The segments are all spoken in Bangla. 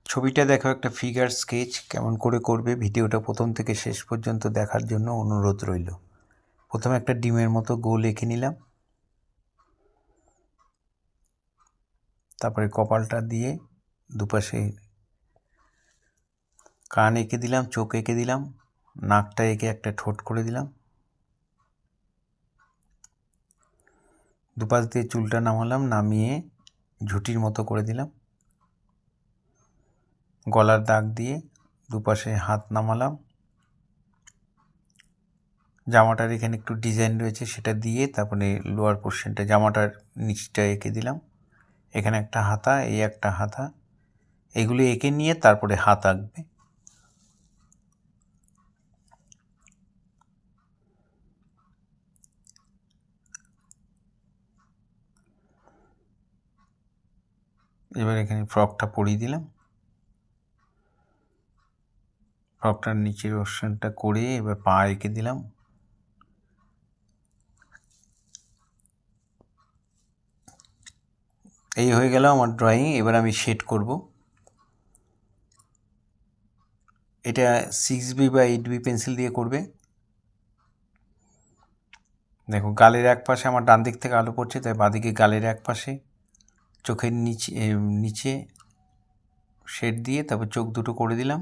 ছবিটা দেখো একটা ফিগার স্কেচ কেমন করে করবে। ভিডিওটা প্রথম থেকে শেষ পর্যন্ত দেখার জন্য অনুরোধ রইল। প্রথমে একটা ডিমের মতো গোল এঁকে নিলাম, তারপরে কপালটা দিয়ে দুপাশে কান এঁকে দিলাম, চোখ এঁকে দিলাম, নাকটা এঁকে একটা ঠোঁট করে দিলাম, দুপাশ দিয়ে চুলটা নামালাম, নামিয়ে ঝুঁটির মতো করে দিলাম, গলার দাগ দিয়ে দুপাশে হাত নামালাম, জামাটার এখানে একটু ডিজাইন রয়েছে সেটা দিয়ে তারপরে লোয়ার পোর্শনটা জামাটার নিচটা এঁকে দিলাম, এখানে একটা হাতা, এই একটা হাতা, এগুলো এঁকে নিয়ে তারপরে হাত আঁকবে। এবার এখানে ফ্রকটা পরিয়ে দিলাম, ফ্রকটার নিচের পোর্শনটা করে এবার পা এঁকে দিলাম, এই হয়ে গেল আমার ড্রয়িং। এবার আমি শেড করব। এটা 6B বা 8B পেন্সিল দিয়ে করবে। দেখো গালের এক পাশে আমার ডান দিক থেকে আলো পড়ছে, তাই বাঁদিকে গালের এক পাশে চোখের নিচে শেড দিয়ে তারপর চোখ দুটো করে দিলাম,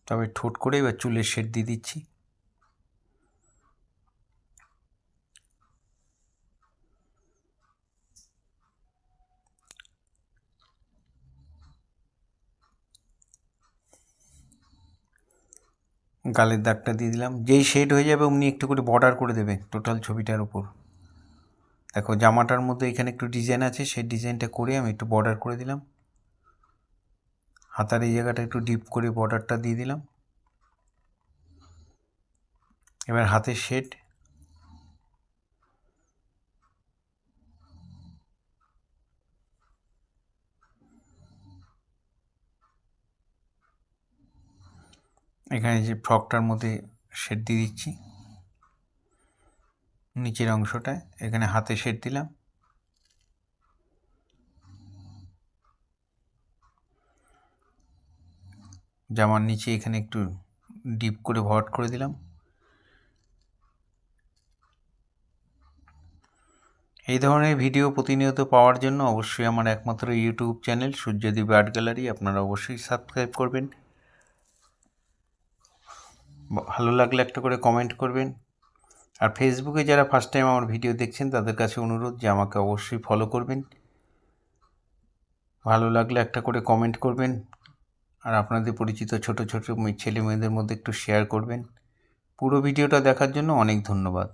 তবে ঠোঁট করে এবার চুলের শেড দিয়ে দিচ্ছি। গালের দাগটা দিয়ে দিলাম। যেই শেড হয়ে যাবে অমনি একটু করে বর্ডার করে দেবে টোটাল ছবিটার উপর। দেখো জামাটার মধ্যে এখানে একটু ডিজাইন আছে, সেই ডিজাইনটা করে আমি একটু বর্ডার করে দিলাম। হাতার এই জায়গাটা একটু ডিপ করে বর্ডারটা দিয়ে দিলাম। এবার হাতের শেড, এখানে যে ফ্রকটার মধ্যে শেড দিয়ে দিচ্ছি নিচের অংশটায়, এখানে হাতে শেড দিলাম। জামার নিচে এখানে একটু ডিপ করে ভরাট করে দিলাম। এই ধরনের ভিডিও প্রতিনিয়ত পাওয়ার জন্য অবশ্যই আমার একমাত্র YouTube channel Suryadip art gallery আপনারা অবশ্যই সাবস্ক্রাইব করবেন। ভালো লাগলে একটা করে কমেন্ট করবেন। আর ফেসবুকে যারা ফার্স্ট টাইম আমার ভিডিও দেখছেন তাদের কাছে অনুরোধ যে আমাকে অবশ্যই ফলো করবেন। ভালো লাগলে একটা করে কমেন্ট করবেন, আর আপনাদের পরিচিত ছোট ছোট ছেলে মেয়েদের মধ্যে একটু শেয়ার করবেন। পুরো ভিডিওটা দেখার জন্য অনেক ধন্যবাদ।